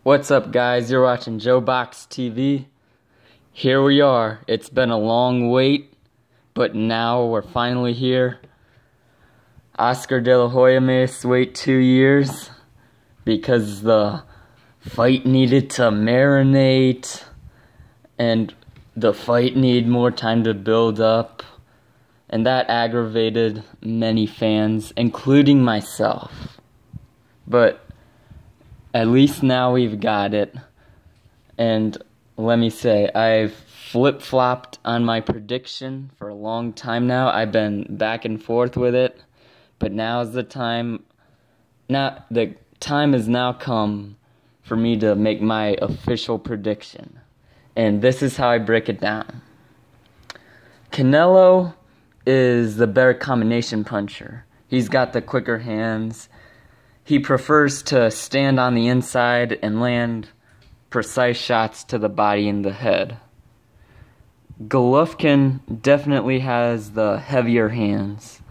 What's up, guys? You're watching Joe Box TV. Here we are. It's been a long wait, but now we're finally here. Oscar De La Hoya made us wait 2 years because the fight needed to marinate and the fight needed more time to build up, and that aggravated many fans, including myself. But at least now we've got it. And let me say, I've flip-flopped on my prediction for a long time now. I've been back and forth with it. But now's the time. Now the time has now come for me to make my official prediction. And this is how I break it down. Canelo is the better combination puncher. He's got the quicker hands. He prefers to stand on the inside and land precise shots to the body and the head. Golovkin definitely has the heavier hands.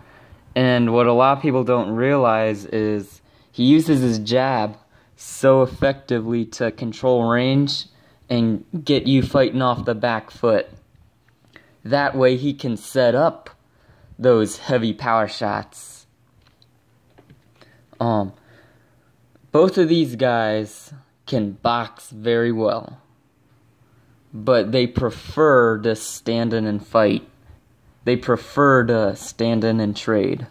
And what a lot of people don't realize is he uses his jab so effectively to control range and get you fighting off the back foot. That way he can set up those heavy power shots. Both of these guys can box very well, but they prefer to stand in and fight. They prefer to stand in and trade.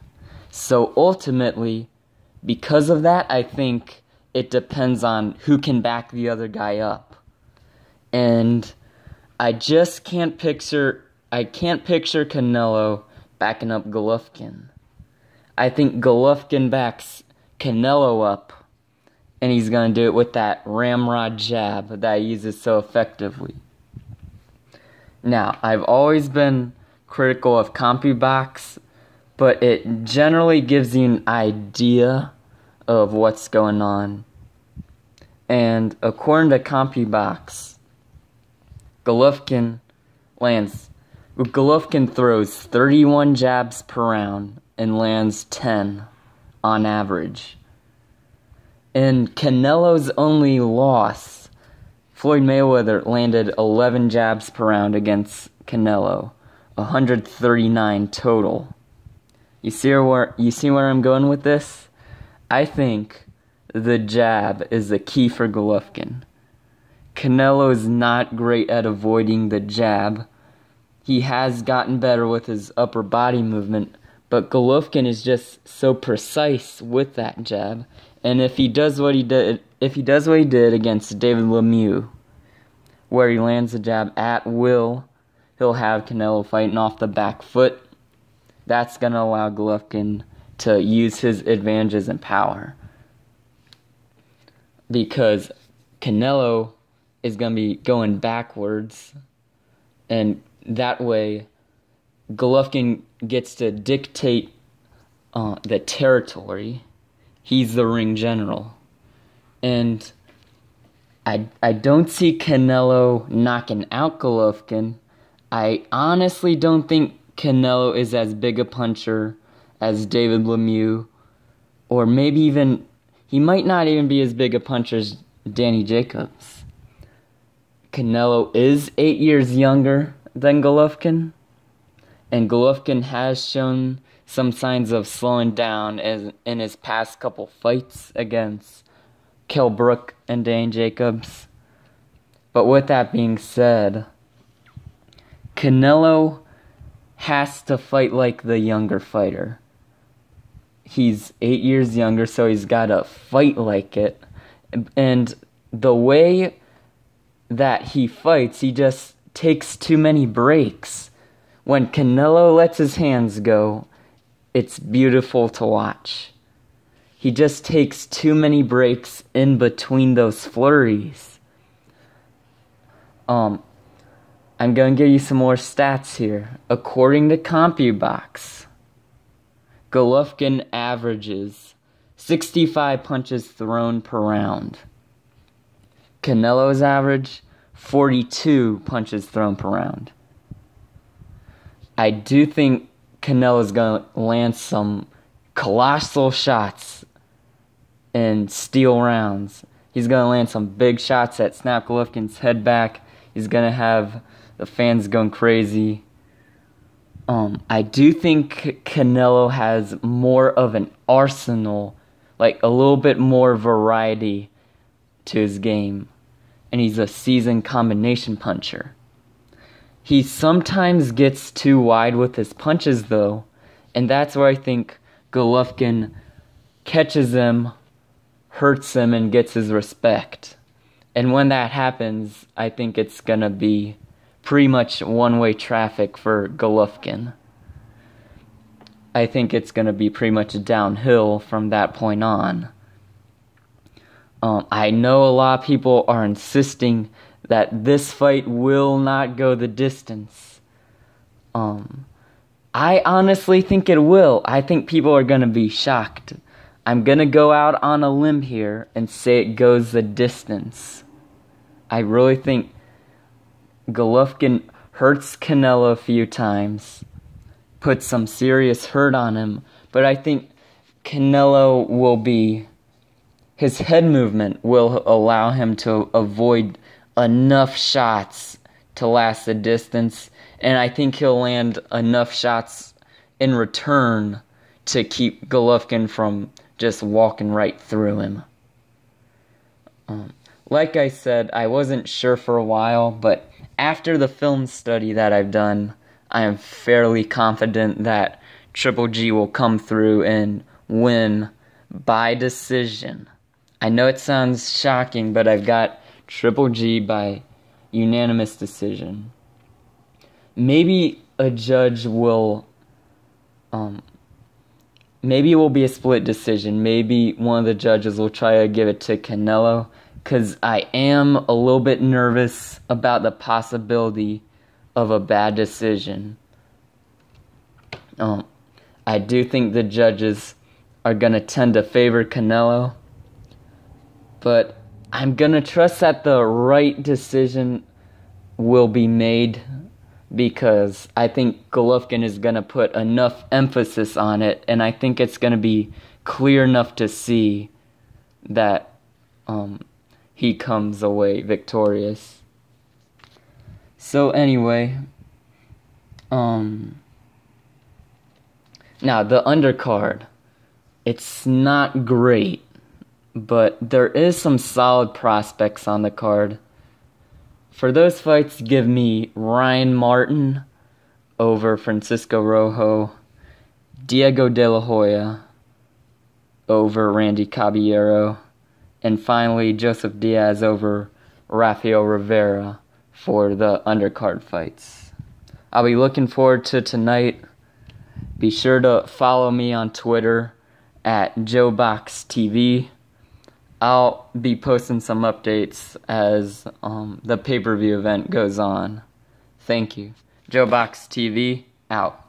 So ultimately, because of that, I think it depends on who can back the other guy up. And I just can't picture Canelo backing up Golovkin. I think Golovkin backs Canelo up, and he's going to do it with that ramrod jab that he uses so effectively. Now, I've always been critical of CompuBox, but it generally gives you an idea of what's going on. And according to CompuBox, Golovkin throws 31 jabs per round and lands 10 on average. In Canelo's only loss, Floyd Mayweather landed 11 jabs per round against Canelo, 139 total. You see where I'm going with this? I think the jab is the key for Golovkin. Canelo is not great at avoiding the jab. He has gotten better with his upper body movement, but Golovkin is just so precise with that jab. And if he does what he did against David Lemieux, where he lands the jab at will, he'll have Canelo fighting off the back foot. That's going to allow Golovkin to use his advantages and power, because Canelo is going to be going backwards, and that way Golovkin gets to dictate the territory. He's the ring general. And I don't see Canelo knocking out Golovkin. I honestly don't think Canelo is as big a puncher as David Lemieux, or maybe even, he might not even be as big a puncher as Danny Jacobs. Canelo is 8 years younger than Golovkin, and Golovkin has shown some signs of slowing down in his past couple fights against Kell Brook and Danny Jacobs. But with that being said, Canelo has to fight like the younger fighter. He's 8 years younger, so he's got to fight like it. And the way that he fights, he just takes too many breaks. When Canelo lets his hands go, it's beautiful to watch. He just takes too many breaks in between those flurries. I'm going to give you some more stats here. According to CompuBox, Golovkin averages 65 punches thrown per round. Canelo's average, 42 punches thrown per round. I do think Canelo's going to land some colossal shots and steal rounds He's going to land some big shots that snap Golovkin's head back. He's going to have the fans going crazy. I do think Canelo has more of an arsenal, like a little bit more variety to his game. And he's a seasoned combination puncher. He sometimes gets too wide with his punches, though. And that's where I think Golovkin catches him, hurts him, and gets his respect. And when that happens, I think it's going to be pretty much one-way traffic for Golovkin. I think it's going to be pretty much downhill from that point on. I know a lot of people are insisting that this fight will not go the distance. I honestly think it will. I think people are going to be shocked. I'm going to go out on a limb here and say it goes the distance. I really think Golovkin hurts Canelo a few times, puts some serious hurt on him, but I think Canelo will be, his head movement will allow him to avoid enough shots to last the distance, and I think he'll land enough shots in return to keep Golovkin from just walking right through him. Like I said, I wasn't sure for a while, but after the film study that I've done, I am fairly confident that Triple G will come through and win by decision. I know it sounds shocking, but I've got Triple G by unanimous decision. Maybe a judge will, maybe it will be a split decision. Maybe one of the judges will try to give it to Canelo, because I am a little bit nervous about the possibility of a bad decision. I do think the judges are going to tend to favor Canelo, but I'm going to trust that the right decision will be made, because I think Golovkin is going to put enough emphasis on it, and I think it's going to be clear enough to see that he comes away victorious. So anyway, now the undercard, it's not great, but there is some solid prospects on the card. For those fights, give me Ryan Martin over Francisco Rojo, Diego De La Hoya over Randy Caballero, and finally Joseph Diaz over Rafael Rivera for the undercard fights. I'll be looking forward to tonight. Be sure to follow me on Twitter at JoeBoxTV. I'll be posting some updates as the pay-per-view event goes on. Thank you. JoeBoxTV, out.